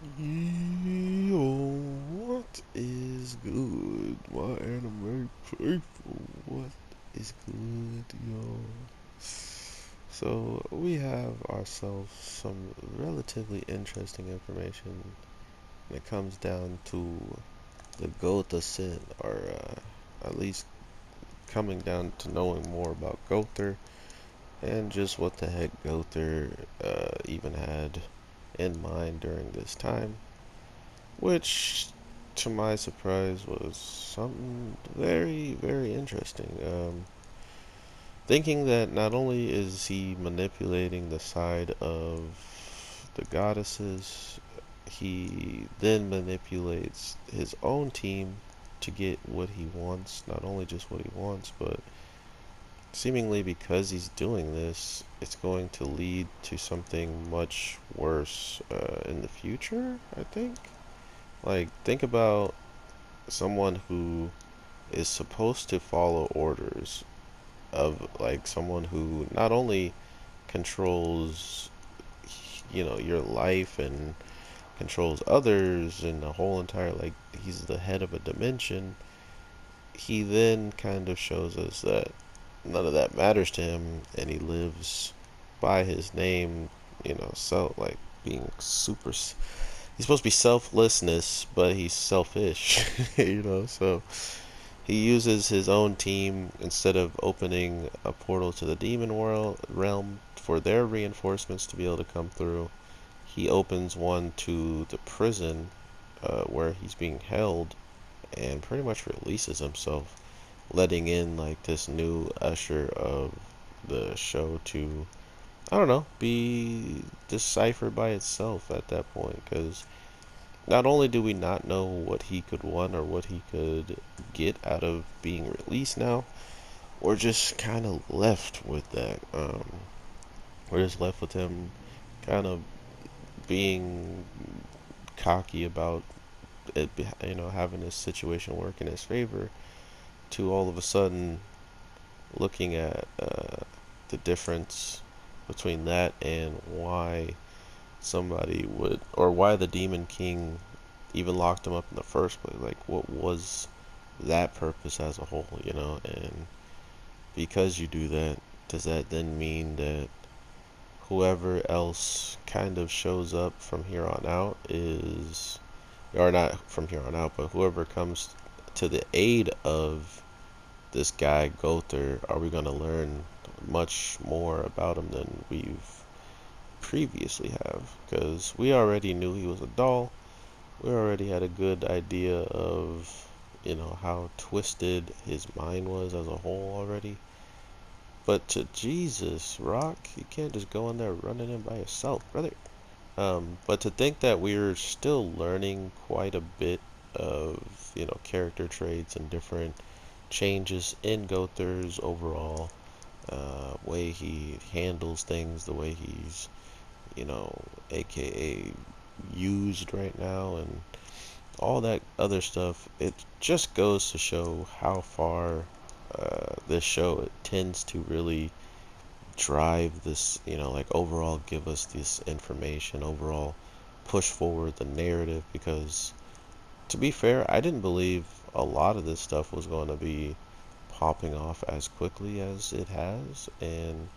What is good, my anime people? What is good, yo? So, we have ourselves some relatively interesting information when it comes down to the Gotha Sin, or at least coming down to knowing more about Gother and just what the heck Gother even had in mind during this time, which to my surprise was something very, very interesting. Thinking that not only is he manipulating the side of the goddesses, he then manipulates his own team to get what he wants. Not only just what he wants, but seemingly because he's doing this, it's going to lead to something much worse in the future, I think. Like, think about someone who is supposed to follow orders of like someone who not only controls your life and controls others and the whole entire, like, he's the head of a dimension. He then kind of shows us that none of that matters to him, and he lives by his name, so like being super, he's supposed to be selflessness, but he's selfish. So he uses his own team instead of opening a portal to the demon world realm for their reinforcements to be able to come through. He opens one to the prison where he's being held, and pretty much releases himself, letting in like this new usher of the show to, I don't know, be deciphered by itself at that point. Because not only do we not know what he could want or what he could get out of being released now, we're just kind of left with that. We're just left with him kind of being cocky about it, having his situation work in his favor, to all of a sudden looking at the difference between that and why somebody would, or why the Demon King even locked him up in the first place. Like, what was that purpose as a whole, And because you do that, does that then mean that whoever else kind of shows up from here on out is, or not from here on out, but whoever comes to the aid of this guy Gother, are we going to learn much more about him than we've previously have? Because we already knew he was a doll. We already had a good idea of, how twisted his mind was as a whole already. But to Jesus, Rock, you can't just go in there running in by yourself, brother. But to think that we're still learning quite a bit of, character traits and different changes in Gother's overall way he handles things, the way he's, aka used right now, and all that other stuff, it just goes to show how far this show, it tends to really drive this, like overall give us this information, overall push forward the narrative. Because to be fair, I didn't believe a lot of this stuff was going to be popping off as quickly as it has, and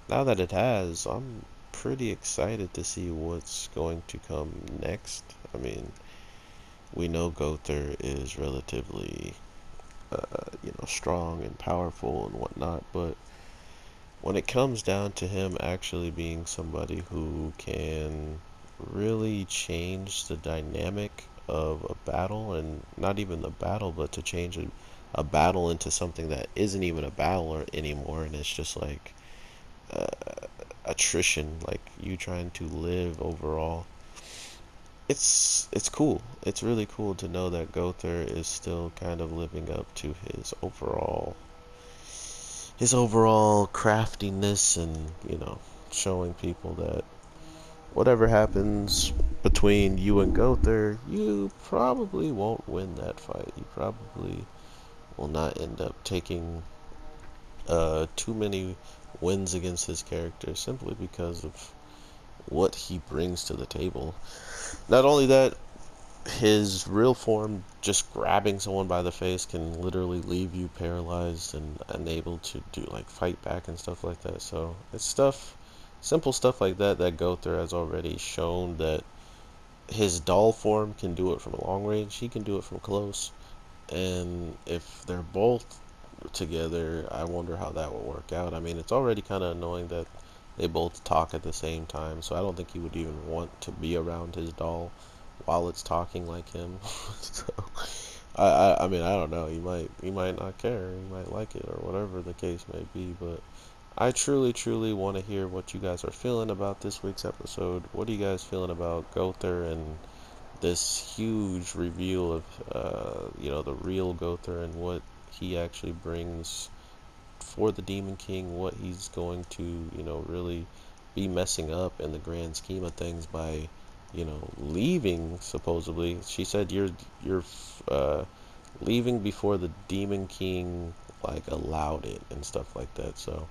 now that it has, I'm pretty excited to see what's going to come next. I mean, we know Gother is relatively, strong and powerful and whatnot, but when it comes down to him actually being somebody who can really change the dynamic of a battle, and not even the battle, but to change a battle into something that isn't even a battle anymore, and it's just like uh, attrition, like you trying to live overall. It's cool. It's really cool to know that Gother is still kind of living up to his overall craftiness, and showing people that whatever happens between you and Gother, you probably won't win that fight. You probably will not end up taking too many wins against his character, simply because of what he brings to the table. Not only that, his real form, just grabbing someone by the face, can literally leave you paralyzed and unable to do like fight back and stuff like that. So it's stuff, simple stuff like that that Gother has already shown that his doll form can do it from long range. He can do it from close. And if they're both together, I wonder how that will work out. I mean, it's already kind of annoying that they both talk at the same time, so I don't think he would even want to be around his doll while it's talking like him. So I mean, I don't know. He might not care. He might like it or whatever the case may be. But I truly want to hear what you guys are feeling about this week's episode. What are you guys feeling about Gother and this huge reveal of the real Gother and what he actually brings for the Demon King, what he's going to really be messing up in the grand scheme of things by leaving. Supposedly she said you're uh, leaving before the Demon King like allowed it and stuff like that. So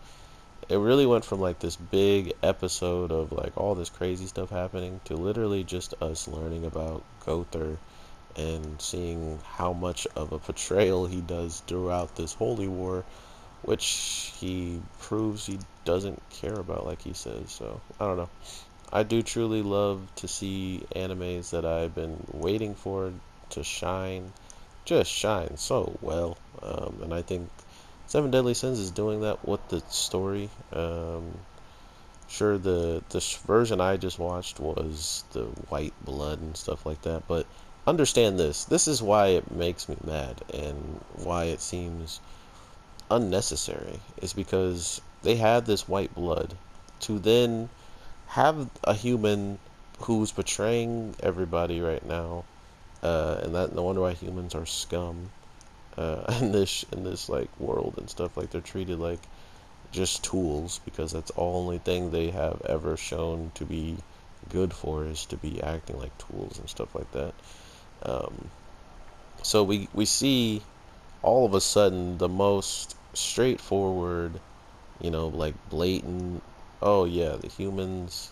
it really went from like this big episode of like all this crazy stuff happening to literally just us learning about Gother and seeing how much of a portrayal he does throughout this holy war, which he proves he doesn't care about, like he says. So I don't know. I do truly love to see animes that I've been waiting for to shine, just shine so well. And I think Seven Deadly Sins is doing that with the story. Sure, the version I just watched was the white blood and stuff like that, but understand this. This is why it makes me mad and why it seems unnecessary. Is because they had this white blood to then have a human who's betraying everybody right now, and that no wonder why humans are scum in this like world and stuff. Like they're treated like just tools because that's the only thing they have ever shown to be good for is to be acting like tools and stuff like that. Um, so we see all of a sudden the most straightforward, like blatant. Oh yeah, the humans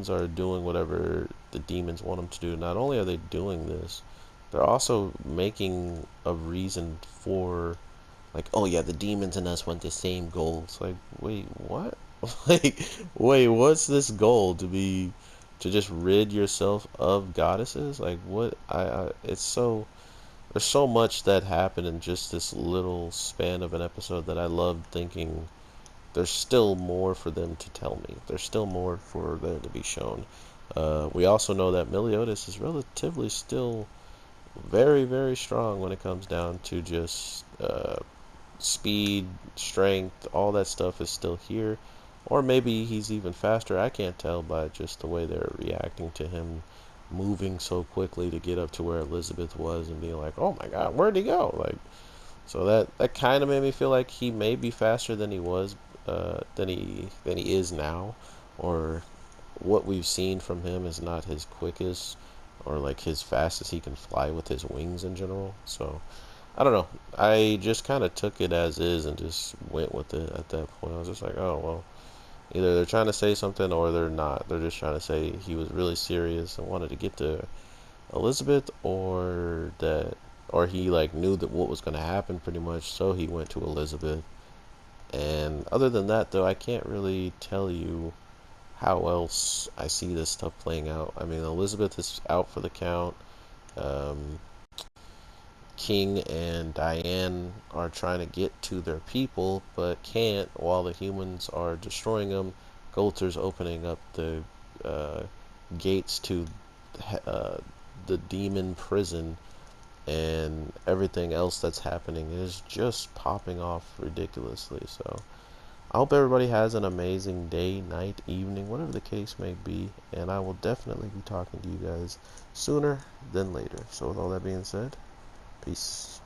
are doing whatever the demons want them to do. Not only are they doing this, they're also making a reason for like, oh yeah, the demons and us want the same goals. Like, wait, what? Like, wait, what's this goal to just rid yourself of goddesses? Like, what? It's so there's so much that happened in just this little span of an episode that I love thinking there's still more for them to tell me. There's still more for there to be shown. We also know that Meliodas is relatively still very strong when it comes down to just speed, strength, all that stuff is still here. Or maybe he's even faster. I can't tell by just the way they're reacting to him moving so quickly to get up to where Elizabeth was and being like, "Oh my God, where'd he go?" Like, so that kind of made me feel like he may be faster than he was, than he is now, or what we've seen from him is not his quickest or like his fastest he can fly with his wings in general. So I don't know. I just kind of took it as is and just went with it at that point. I was just like, oh, well, either they're trying to say something or they're not. They're just trying to say he was really serious and wanted to get to Elizabeth, or he like knew that what was going to happen pretty much, so he went to Elizabeth. And other than that, though, I can't really tell you how else I see this stuff playing out. I mean, Elizabeth is out for the count. Um, King and Diane are trying to get to their people, but can't while the humans are destroying them. Coulter's opening up the uh, gates to uh, the demon prison, and everything else that's happening is just popping off ridiculously. So I hope everybody has an amazing day, night, evening, whatever the case may be, and I will definitely be talking to you guys sooner than later. So with all that being said, peace.